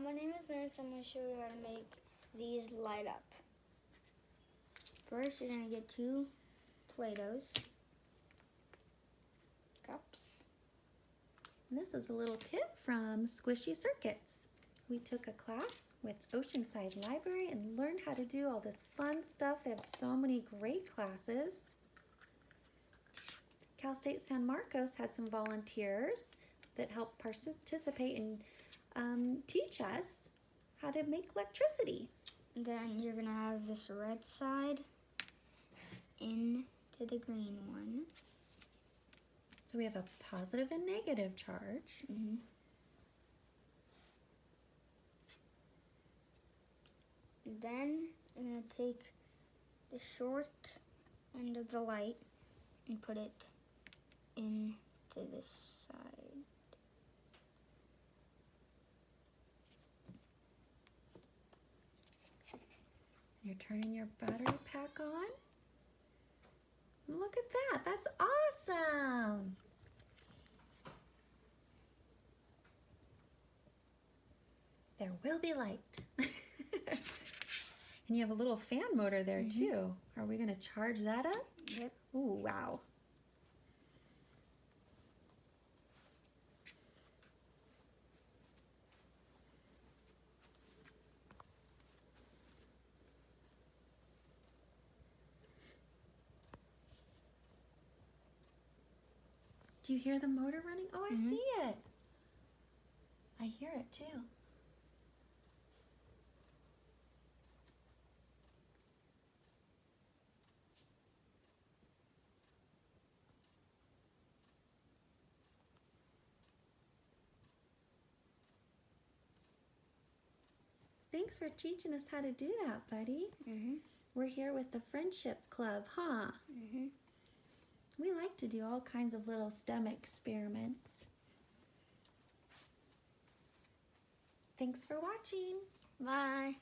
My name is Lance. I'm going to show you how to make these light up. First, you're going to get 2 Play-Dohs cups. And this is a little tip from Squishy Circuits. We took a class with Oceanside Library and learned how to do all this fun stuff. They have so many great classes. Cal State San Marcos had some volunteers that helped participate and teach us how to make electricity. Then you're going to have this red side into the green one. So we have a positive and negative charge. Then you're going to take the short end of the light and put it into this side. You're turning your battery pack on. Look at that, that's awesome. There will be light. And you have a little fan motor there too. Are we gonna charge that up? Yep. Ooh, wow. Do you hear the motor running? Oh, I see it. I hear it too. Thanks for teaching us how to do that, buddy. We're here with the Friendship Club, huh? We like to do all kinds of little STEM experiments. Thanks for watching. Bye.